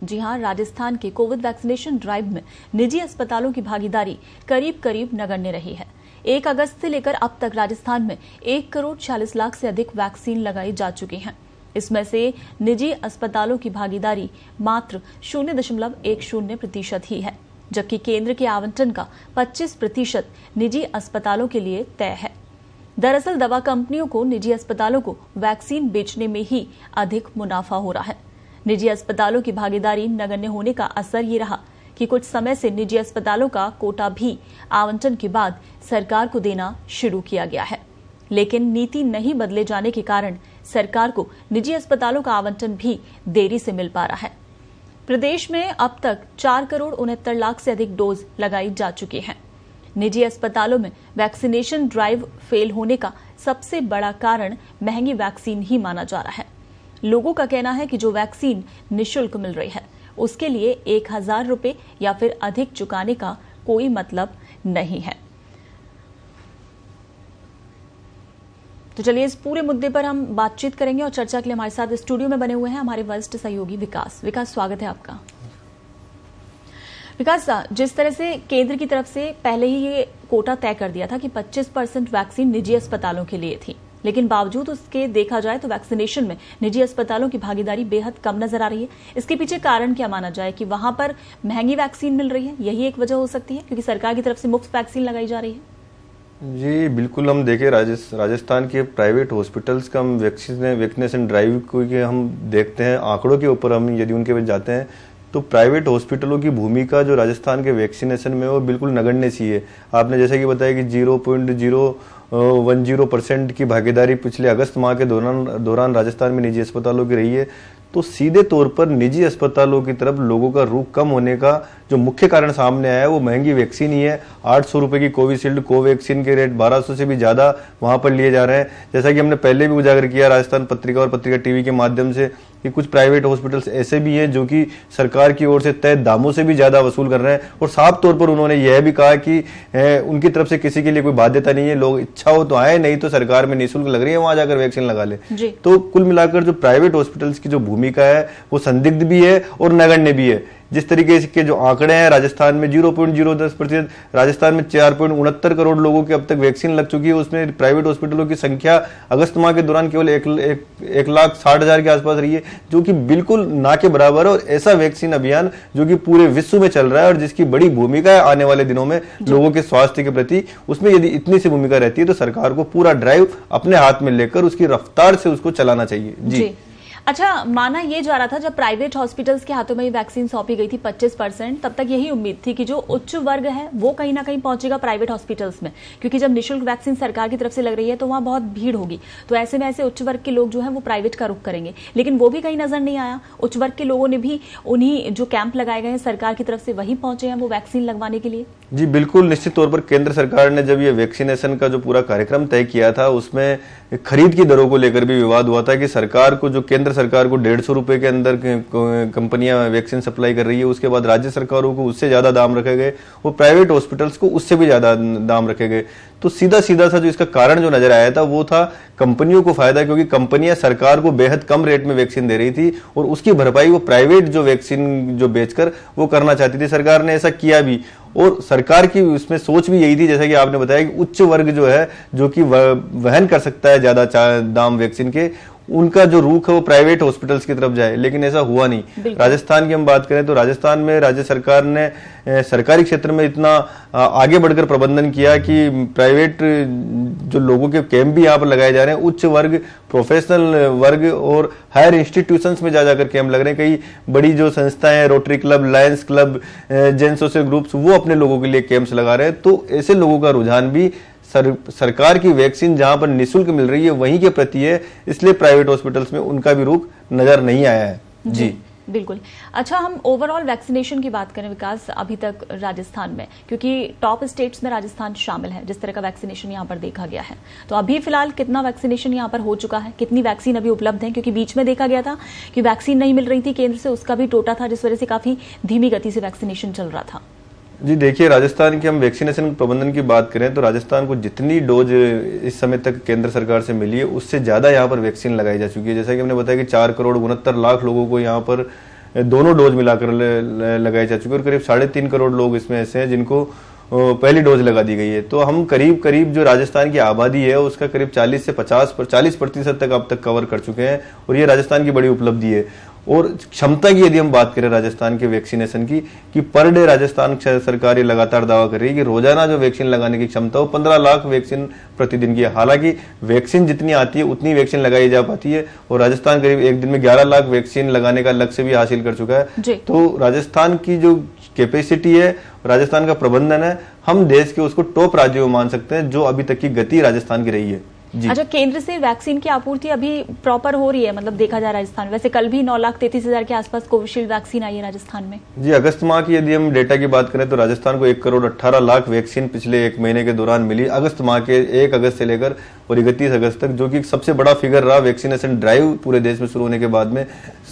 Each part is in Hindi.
जी हां, राजस्थान के कोविड वैक्सीनेशन ड्राइव में निजी अस्पतालों की भागीदारी करीब करीब नगण्य रही है। 1 अगस्त से लेकर अब तक राजस्थान में 1 करोड़ 40 लाख से अधिक वैक्सीन लगाई जा चुकी हैं। इसमें से निजी अस्पतालों की भागीदारी मात्र 0.10% ही है, जबकि केंद्र के आवंटन का 25% निजी अस्पतालों के लिए तय है। दरअसल दवा कंपनियों को निजी अस्पतालों को वैक्सीन बेचने में ही अधिक मुनाफा हो रहा है। निजी अस्पतालों की भागीदारी नगण्य होने का असर ये रहा कि कुछ समय से निजी अस्पतालों का कोटा भी आवंटन के बाद सरकार को देना शुरू किया गया है, लेकिन नीति नहीं बदले जाने के कारण सरकार को निजी अस्पतालों का आवंटन भी देरी से मिल पा रहा है। प्रदेश में अब तक 4 करोड़ 69 लाख से अधिक डोज लगाई जा चुकी हैं। निजी अस्पतालों में वैक्सीनेशन ड्राइव फेल होने का सबसे बड़ा कारण महंगी वैक्सीन ही माना जा रहा है। लोगों का कहना है कि जो वैक्सीन निःशुल्क मिल रही है उसके लिए 1000 रुपए या फिर अधिक चुकाने का कोई मतलब नहीं है। तो चलिए इस पूरे मुद्दे पर हम बातचीत करेंगे और चर्चा के लिए हमारे साथ स्टूडियो में बने हुए हैं हमारे वरिष्ठ सहयोगी विकास। स्वागत है आपका। विकास, जिस तरह से केंद्र की तरफ से पहले ही ये कोटा तय कर दिया था कि 25% वैक्सीन निजी अस्पतालों के लिए थी, लेकिन बावजूद उसके देखा जाए तो वैक्सीनेशन में निजी अस्पतालों की भागीदारी बेहद कम नजर आ रही है। इसके पीछे कारण क्या माना जाए कि वहां पर महंगी वैक्सीन मिल रही है, यही एक वजह हो सकती है क्योंकि सरकार की तरफ से मुफ्त वैक्सीन लगाई जा रही है? जी बिल्कुल, हम देखें राजस्थान के प्राइवेट हॉस्पिटल्स का हम वैक्सीनेशन ड्राइव को हम देखते हैं, आंकड़ों के ऊपर हम यदि उनके पास जाते हैं तो प्राइवेट हॉस्पिटलों की भूमिका जो राजस्थान के वैक्सीनेशन में वो बिल्कुल नगण्य सी है। आपने जैसे कि बताया कि 0.010% की भागीदारी पिछले अगस्त माह के दौरान राजस्थान में निजी अस्पतालों की रही है। तो सीधे तौर पर निजी अस्पतालों की तरफ लोगों का रुख कम होने का जो मुख्य कारण सामने आया है वो महंगी वैक्सीन ही है। 800 रुपए की कोविशील्ड कोवैक्सीन के रेट 1200 से भी ज्यादा वहां पर लिए जा रहे हैं। जैसा कि हमने पहले भी उजागर किया राजस्थान पत्रिका और पत्रिका टीवी के माध्यम से कि कुछ प्राइवेट हॉस्पिटल्स ऐसे भी हैं जो कि सरकार की ओर से तय दामों से भी ज्यादा वसूल कर रहे हैं। और साफ तौर पर उन्होंने यह भी कहा कि उनकी तरफ से किसी के लिए कोई बाध्यता नहीं है, लोग इच्छा हो तो आए, नहीं तो सरकार में निःशुल्क लग रही है वहां जाकर वैक्सीन लगा ले। तो कुल मिलाकर जो प्राइवेट हॉस्पिटल्स की जो भूमिका है वो संदिग्ध भी है और नगण्य भी है। जिस तरीके के जो आंकड़े हैं राजस्थान में 0.010%, राजस्थान में 4.69 करोड़ लोगों के अब तक वैक्सीन लग चुकी है। उसमें प्राइवेट हॉस्पिटलों की संख्या अगस्त माह के दौरान केवल 1,60,000 के आसपास रही है, जो कि बिल्कुल ना के बराबर है। और ऐसा वैक्सीन अभियान जो कि पूरे विश्व में चल रहा है और जिसकी बड़ी भूमिका है आने वाले दिनों में लोगों के स्वास्थ्य के प्रति, उसमें यदि इतनी सी भूमिका रहती है तो सरकार को पूरा ड्राइव अपने हाथ में लेकर उसकी रफ्तार से उसको चलाना चाहिए। जी अच्छा, माना ये जा रहा था जब प्राइवेट हॉस्पिटल्स के हाथों में ये वैक्सीन सौंपी गई थी 25%, तब तक यही उम्मीद थी कि जो उच्च वर्ग है वो कहीं ना कहीं पहुंचेगा प्राइवेट हॉस्पिटल्स में, क्योंकि जब निःशुल्क वैक्सीन सरकार की तरफ से लग रही है तो वहां बहुत भीड़ होगी। तो ऐसे में ऐसे उच्च वर्ग के लोग जो है वो प्राइवेट का रुख करेंगे, लेकिन वो भी कहीं नजर नहीं आया। उच्च वर्ग के लोगों ने भी उन्हीं जो कैंप लगाए गए हैं सरकार की तरफ से वहीं पहुंचे हैं वो वैक्सीन लगवाने के लिए। जी बिल्कुल, निश्चित तौर पर केंद्र सरकार ने जब ये वैक्सीनेशन का जो पूरा कार्यक्रम तय किया था उसमें खरीद की दरों को लेकर भी विवाद हुआ था कि सरकार को जो केंद्र सरकार को 150 रुपए के अंदर कंपनियां वैक्सीन सप्लाई कर रही है, उसके बाद राज्य सरकारों को उससे ज्यादा दाम रखे गए और प्राइवेट हॉस्पिटल्स को उससे भी ज्यादा दाम रखे गए। तो सीधा सा जो इसका कारण जो नजर आया था वो था कंपनियों को फायदा, क्योंकि कंपनियां सरकार को बेहद कम रेट में वैक्सीन दे रही थी और उसकी भरपाई वो प्राइवेट जो वैक्सीन जो बेचकर वो करना चाहती थी। सरकार ने ऐसा किया भी और सरकार की उसमें सोच भी यही थी, जैसा कि आपने बताया कि उच्च वर्ग जो है जो कि वहन कर सकता है ज्यादा दाम वैक्सीन के, उनका जो रुख है वो प्राइवेट हॉस्पिटल्स की तरफ जाए, लेकिन ऐसा हुआ नहीं। राजस्थान की हम बात करें तो राजस्थान में राज्य सरकार ने सरकारी क्षेत्र में इतना आगे बढ़कर प्रबंधन किया कि प्राइवेट जो लोगों के कैंप भी यहाँ पर लगाए जा रहे हैं, उच्च वर्ग, प्रोफेशनल वर्ग और हायर इंस्टीट्यूशंस में जाकर कैंप लग रहे हैं। कई बड़ी जो संस्थाएं हैं, rotary club, Lions club, Jain social groups, वो अपने लोगों के लिए कैंप्स लगा रहे हैं। तो ऐसे लोगों का रुझान भी सरकार की वैक्सीन जहां पर निःशुल्क मिल रही है वहीं के प्रति है, इसलिए प्राइवेट हॉस्पिटल्स में उनका भी रुख नजर नहीं आया है। जी बिल्कुल। अच्छा, हम ओवरऑल वैक्सीनेशन की बात करें विकास, अभी तक राजस्थान में, क्योंकि टॉप स्टेट्स में राजस्थान शामिल है जिस तरह का वैक्सीनेशन यहाँ पर देखा गया है, तो अभी फिलहाल कितना वैक्सीनेशन यहाँ पर हो चुका है, कितनी वैक्सीन अभी उपलब्ध है? क्योंकि बीच में देखा गया था कि वैक्सीन नहीं मिल रही थी केंद्र से, उसका भी टोटा था जिस वजह से काफी धीमी गति से वैक्सीनेशन चल रहा था। जी देखिए, राजस्थान की हम वैक्सीनेशन प्रबंधन की बात करें तो राजस्थान को जितनी डोज इस समय तक केंद्र सरकार से मिली है उससे ज्यादा यहाँ पर वैक्सीन लगाई जा चुकी है। जैसा कि हमने बताया कि 4 करोड़ 69 लाख लोगों को यहाँ पर दोनों डोज मिलाकर लगाई जा चुकी है और करीब 3.5 करोड़ लोग इसमें ऐसे हैं जिनको पहली डोज लगा दी गई है। तो हम करीब करीब जो राजस्थान की आबादी है उसका करीब 40 से 40% तक अब तक कवर कर चुके हैं और ये राजस्थान की बड़ी उपलब्धि है। और क्षमता की यदि हम बात करें राजस्थान के वैक्सीनेशन की, कि पर डे राजस्थान सरकार ये लगातार दावा कर रही है कि रोजाना जो वैक्सीन लगाने की क्षमता हो 15 लाख वैक्सीन प्रतिदिन की है। हालांकि वैक्सीन जितनी आती है उतनी वैक्सीन लगाई जा पाती है और राजस्थान करीब एक दिन में 11 लाख वैक्सीन लगाने का लक्ष्य भी हासिल कर चुका है। तो राजस्थान की जो कैपेसिटी है, राजस्थान का प्रबंधन है, हम देश के उसको टॉप राज्यों में मान सकते हैं जो अभी तक की गति राजस्थान की रही है। अच्छा, केंद्र से वैक्सीन की आपूर्ति अभी प्रॉपर हो रही है, मतलब देखा जाए राजस्थान, वैसे कल भी 9,33,000 के आसपास कोविशील्ड वैक्सीन आई है राजस्थान में। जी, अगस्त माह की यदि हम डेटा की बात करें तो राजस्थान को 1 करोड़ 18 लाख वैक्सीन पिछले एक महीने के दौरान मिली, अगस्त माह के 1 अगस्त से लेकर और 31 अगस्त तक, जो कि सबसे बड़ा फिगर रहा वैक्सीनेशन ड्राइव पूरे देश में शुरू होने के बाद में।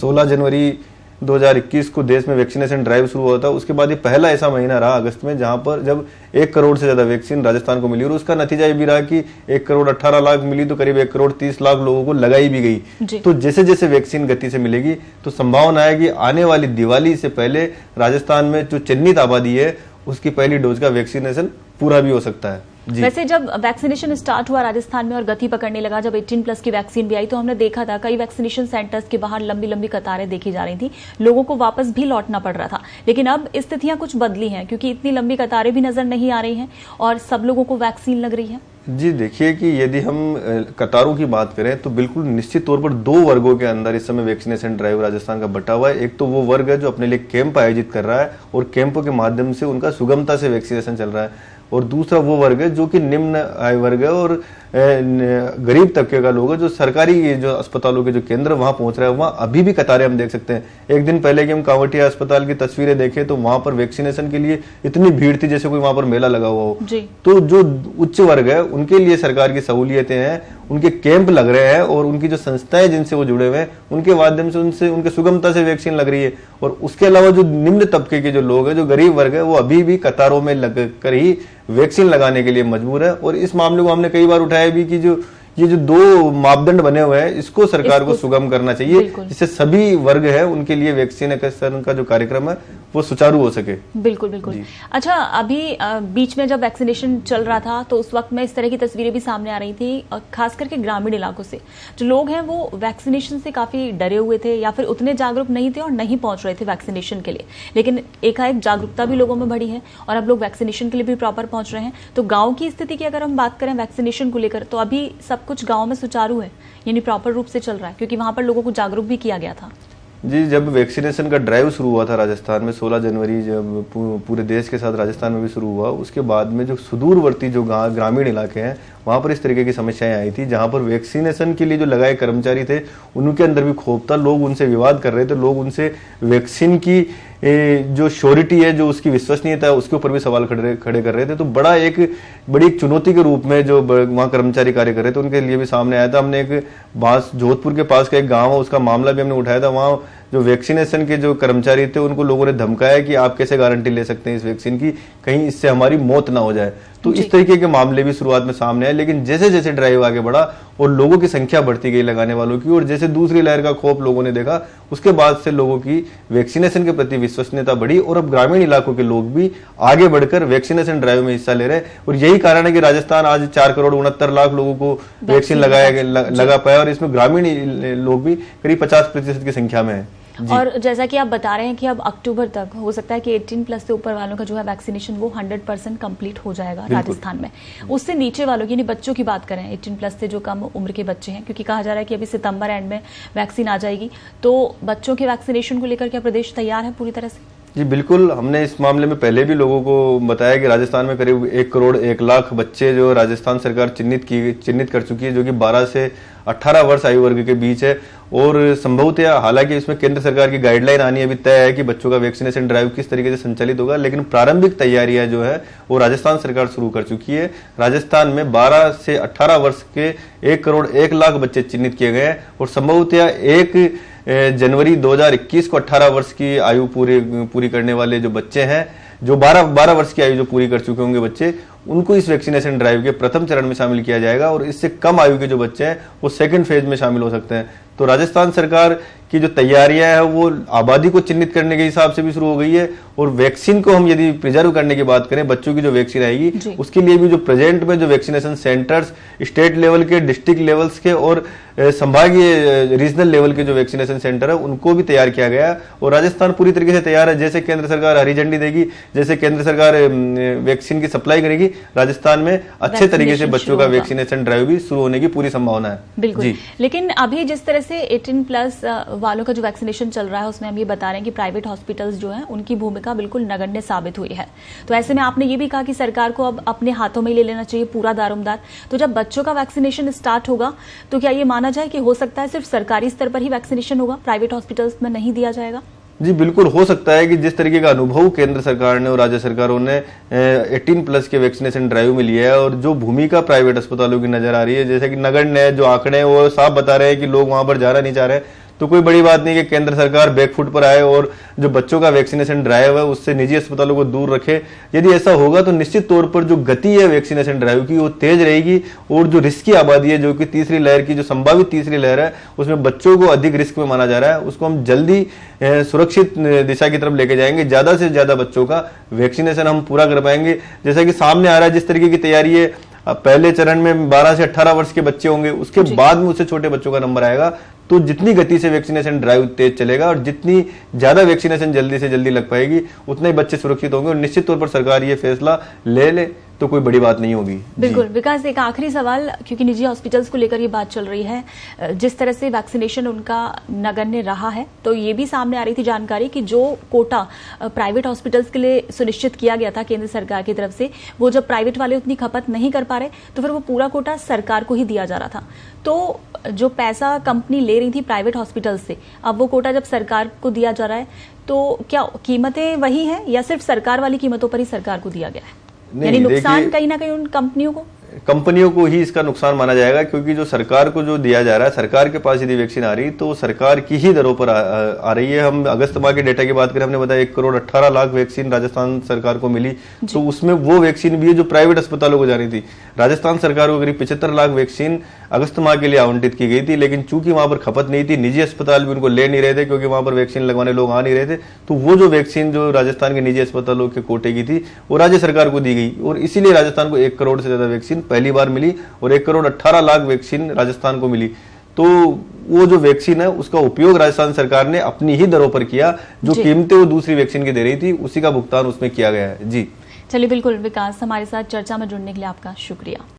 16 जनवरी 2021 को देश में वैक्सीनेशन ड्राइव शुरू हुआ था। उसके बाद ये पहला ऐसा महीना रहा अगस्त में जहां पर जब 1 करोड़ से ज्यादा वैक्सीन राजस्थान को मिली और उसका नतीजा ये भी रहा कि 1 करोड़ 18 लाख मिली तो करीब 1 करोड़ 30 लाख लोगों को लगाई भी गई। तो जैसे जैसे वैक्सीन गति से मिलेगी तो संभावना है कि आने वाली दिवाली से पहले राजस्थान में जो चिन्हित आबादी है उसकी पहली डोज का वैक्सीनेशन पूरा भी हो सकता है। वैसे जब वैक्सीनेशन स्टार्ट हुआ राजस्थान में और गति पकड़ने लगा, जब 18+ की वैक्सीन भी आई तो हमने देखा था कई वैक्सीनेशन सेंटर्स के बाहर लंबी लंबी कतारें देखी जा रही थी, लोगों को वापस भी लौटना पड़ रहा था। लेकिन अब स्थितियां कुछ बदली हैं क्योंकि इतनी लंबी कतारें भी नजर नहीं आ रही हैं और सब लोगों को वैक्सीन लग रही है। जी देखिए कि यदि हम कतारों की बात करें तो बिल्कुल निश्चित तौर पर 2 वर्गों के अंदर इस समय वैक्सीनेशन ड्राइव राजस्थान का बटा हुआ है। एक तो वो वर्ग है जो अपने लिए कैंप आयोजित कर रहा है और कैंपों के माध्यम से उनका सुगमता से वैक्सीनेशन चल रहा है, और दूसरा वो वर्ग है जो कि निम्न आय वर्ग है और गरीब तबके का लोग है जो सरकारी जो अस्पतालों के जो केंद्र वहां पहुंच रहा है। वहां अभी भी कतारें हम देख सकते हैं। एक दिन पहले की हम कांवटिया अस्पताल की तस्वीरें देखें तो वहां पर वैक्सीनेशन के लिए इतनी भीड़ थी जैसे कोई वहां पर मेला लगा हुआ हो। तो जो उच्च वर्ग है उनके लिए सरकार की सहूलियतें हैं, उनके कैंप लग रहे हैं और उनकी जो संस्थाएं जिनसे वो जुड़े हुए हैं उनके माध्यम से उनसे उनके सुगमता से वैक्सीन लग रही है। और उसके अलावा जो निम्न तबके के जो लोग हैं, जो गरीब वर्ग है, वो अभी भी कतारों में लगकर ही वैक्सीन लगाने के लिए मजबूर है। और इस मामले को हमने कई बार उठाया भी कि ये जो 2 मापदंड बने हुए हैं इसको सरकार को सुगम करना चाहिए जिससे सभी वर्ग है उनके लिए वैक्सीनेशन का जो कार्यक्रम है वो सुचारू हो सके। बिल्कुल बिल्कुल। अच्छा, अभी बीच में जब वैक्सीनेशन चल रहा था तो उस वक्त में इस तरह की तस्वीरें भी सामने आ रही थी, खास करके ग्रामीण इलाकों से जो लोग हैं वो वैक्सीनेशन से काफी डरे हुए थे या फिर उतने जागरूक नहीं थे और नहीं पहुंच रहे थे वैक्सीनेशन के लिए। लेकिन एकाएक जागरूकता भी लोगों में बढ़ी है और अब लोग वैक्सीनेशन के लिए भी प्रॉपर पहुंच रहे हैं। तो गाँव की स्थिति की अगर हम बात करें वैक्सीनेशन को लेकर तो अभी सब कुछ गाँव में सुचारू है, यानी प्रॉपर रूप से चल रहा है क्योंकि वहां पर लोगों को जागरूक भी किया गया था। जी, जब वैक्सीनेशन का ड्राइव शुरू हुआ था राजस्थान में 16 जनवरी, जब पूरे देश के साथ राजस्थान में भी शुरू हुआ, उसके बाद में जो सुदूरवर्ती जो ग्रामीण इलाके हैं वहां पर इस तरीके की समस्याएं आई थी जहां पर वैक्सीनेशन के लिए जो लगाए कर्मचारी थे उनके अंदर भी क्षोभ था, लोग उनसे विवाद कर रहे थे, लोग उनसे वैक्सीन की जो श्योरिटी है, जो उसकी विश्वसनीयता है, उसके ऊपर भी सवाल खड़े कर रहे थे। तो बड़ी एक चुनौती के रूप में जो वहाँ कर्मचारी कार्य कर रहे थे उनके लिए भी सामने आया था। हमने एक जोधपुर के पास का एक गांव है उसका मामला भी हमने उठाया था। वहाँ जो वैक्सीनेशन के जो कर्मचारी थे उनको लोगों ने धमकाया कि आप कैसे गारंटी ले सकते हैं इस वैक्सीन की, कहीं इससे हमारी मौत ना हो जाए। तो इस तरीके के मामले भी शुरुआत में सामने आए, लेकिन जैसे जैसे ड्राइव आगे बढ़ा और लोगों की संख्या बढ़ती गई लगाने वालों की, और जैसे दूसरी लहर का खौफ लोगों ने देखा, उसके बाद से लोगों की वैक्सीनेशन के प्रति विश्वसनीयता बढ़ी और अब ग्रामीण इलाकों के लोग भी आगे बढ़कर वैक्सीनेशन ड्राइव में हिस्सा ले रहे हैं। और यही कारण है कि राजस्थान आज 4 करोड़ 69 लाख लोगों को वैक्सीन लगा पाया और इसमें ग्रामीण लोग भी करीब 50% की संख्या में है। और जैसा कि आप बता रहे हैं कि अब अक्टूबर तक हो सकता है कि 18+ से ऊपर वालों का जो है वैक्सीनेशन वो 100% कंप्लीट हो जाएगा राजस्थान में। उससे नीचे वालों की, यानी बच्चों की बात करें, 18+ से जो कम उम्र के बच्चे हैं, क्योंकि कहा जा रहा है कि अभी सितंबर एंड में वैक्सीन आ जाएगी, तो बच्चों के वैक्सीनेशन को लेकर क्या प्रदेश तैयार है पूरी तरह से? जी बिल्कुल, हमने इस मामले में पहले भी लोगों को बताया कि राजस्थान में करीब 1 करोड़ 1 लाख बच्चे जो राजस्थान सरकार चिन्हित कर चुकी है, जो कि 12 से 18 वर्ष आयु वर्ग के बीच है। और संभवतः, हालांकि इसमें केंद्र सरकार की गाइडलाइन आनी अभी तय है कि बच्चों का वैक्सीनेशन ड्राइव किस तरीके से संचालित होगा, लेकिन प्रारंभिक तैयारियां जो है वो राजस्थान सरकार शुरू कर चुकी है। राजस्थान में 12 से 18 वर्ष के 1 करोड़ 1 लाख बच्चे चिन्हित किए गए हैं और संभवतः 1 जनवरी 2021 को 18 वर्ष की आयु पूरी करने वाले जो बच्चे हैं, जो 12 वर्ष की आयु जो पूरी कर चुके होंगे बच्चे, उनको इस वैक्सीनेशन ड्राइव के प्रथम चरण में शामिल किया जाएगा और इससे कम आयु के जो बच्चे हैं वो सेकंड फेज में शामिल हो सकते हैं। तो राजस्थान सरकार की जो तैयारियां है वो आबादी को चिन्हित करने के हिसाब से भी शुरू हो गई है, और वैक्सीन को हम यदि प्रिजर्व करने की बात करें, बच्चों की जो वैक्सीन आएगी उसके लिए भी जो प्रेजेंट में जो वैक्सीनेशन सेंटर्स स्टेट लेवल के, डिस्ट्रिक्ट लेवल्स के और संभागीय रीजनल लेवल के जो वैक्सीनेशन सेंटर है उनको भी तैयार किया गया है। और राजस्थान पूरी तरीके से तैयार है। जैसे केंद्र सरकार हरी झंडी देगी, जैसे केंद्र सरकार वैक्सीन की सप्लाई करेगी, राजस्थान में अच्छे तरीके से बच्चों का वैक्सीनेशन ड्राइव भी शुरू होने की पूरी संभावना है। बिल्कुल। लेकिन अभी जिस तरह से 18+ वालों का जो वैक्सीनेशन चल रहा है उसमें हम ये बता रहे हैं कि प्राइवेट हॉस्पिटल्स जो हैं उनकी भूमिका बिल्कुल नगण्य साबित हुई है। तो ऐसे में आपने ये भी कहा कि सरकार को अब अपने हाथों में ले लेना चाहिए पूरा दारोमदार। तो जब बच्चों का वैक्सीनेशन स्टार्ट होगा तो क्या ये माना जाए कि हो सकता है सिर्फ सरकारी स्तर पर ही वैक्सीनेशन होगा, प्राइवेट हॉस्पिटल्स में नहीं दिया जाएगा? जी बिल्कुल, हो सकता है कि जिस तरीके का अनुभव केंद्र सरकार ने और राज्य सरकारों ने 18+ के वैक्सीनेशन ड्राइव में लिया है और जो भूमिका प्राइवेट अस्पतालों की नजर आ रही है, जैसे कि नगण्य है, जो आंकड़े वो साफ बता रहे हैं कि लोग वहां पर जाना नहीं चाह रहे हैं, तो कोई बड़ी बात नहीं कि केंद्र सरकार बैकफुट पर आए और जो बच्चों का वैक्सीनेशन ड्राइव है उससे निजी अस्पतालों को दूर रखे। यदि ऐसा होगा तो निश्चित तौर पर जो गति है वैक्सीनेशन ड्राइव की वो तेज रहेगी, और जो रिस्की आबादी है, जो कि तीसरी लहर की जो संभावित तीसरी लहर है उसमें बच्चों को अधिक रिस्क में माना जा रहा है, उसको हम जल्दी सुरक्षित दिशा की तरफ लेके जाएंगे। ज्यादा से ज्यादा बच्चों का वैक्सीनेशन हम पूरा कर पाएंगे। जैसा कि सामने आ रहा है जिस तरीके की तैयारी है, पहले चरण में 12 से 18 वर्ष के बच्चे होंगे, उसके बाद में उससे छोटे बच्चों का नंबर आएगा। तो जितनी गति से वैक्सीनेशन ड्राइव तेज चलेगा और जितनी ज्यादा वैक्सीनेशन जल्दी से जल्दी लग पाएगी उतने ही बच्चे सुरक्षित होंगे, और निश्चित तौर पर सरकार ये फैसला ले तो कोई बड़ी बात नहीं होगी। बिल्कुल। विकास, एक आखिरी सवाल, क्योंकि निजी हॉस्पिटल्स को लेकर ये बात चल रही है, जिस तरह से वैक्सीनेशन उनका नगण्य रहा है, तो ये भी सामने आ रही थी जानकारी कि जो कोटा प्राइवेट हॉस्पिटल्स के लिए सुनिश्चित किया गया था केंद्र सरकार की तरफ से, वो जब प्राइवेट वाले उतनी खपत नहीं कर पा रहे तो फिर वो पूरा कोटा सरकार को ही दिया जा रहा था। तो जो पैसा कंपनी ले रही थी प्राइवेट हॉस्पिटल से, अब वो कोटा जब सरकार को दिया जा रहा है, तो क्या कीमतें वही हैं या सिर्फ सरकार वाली कीमतों पर ही सरकार को दिया गया है? यानी नुकसान कहीं ना कहीं उन कंपनियों को ही इसका नुकसान माना जाएगा, क्योंकि जो सरकार को जो दिया जा रहा है, सरकार के पास यदि वैक्सीन आ रही तो सरकार की ही दरों पर आ रही है। हम अगस्त माह के डेटा की बात करें, हमने बताया 1,18,00,000 वैक्सीन राजस्थान सरकार को मिली, तो उसमें वो वैक्सीन भी है जो प्राइवेट अस्पतालों को जा रही थी। राजस्थान सरकार को करीब 75 लाख वैक्सीन अगस्त माह के लिए आवंटित की गई थी, लेकिन चूंकि वहां पर खपत नहीं थी, निजी अस्पताल भी उनको ले नहीं रहे थे क्योंकि वहां पर वैक्सीन लगवाने लोग आ नहीं रहे थे, तो वो जो वैक्सीन जो राजस्थान के निजी अस्पतालों के कोटे की थी वो राज्य सरकार को दी गई, और इसीलिए राजस्थान को 1 करोड़ से ज्यादा वैक्सीन पहली बार मिली और 1,18,00,000 वैक्सीन राजस्थान को मिली। तो वो जो वैक्सीन है उसका उपयोग राजस्थान सरकार ने अपनी ही दरों पर किया, जो कीमतें वो दूसरी वैक्सीन की दे रही थी उसी का भुगतान उसमें किया गया है। जी चलिए, बिल्कुल विकास, हमारे साथ चर्चा में जुड़ने के लिए आपका शुक्रिया।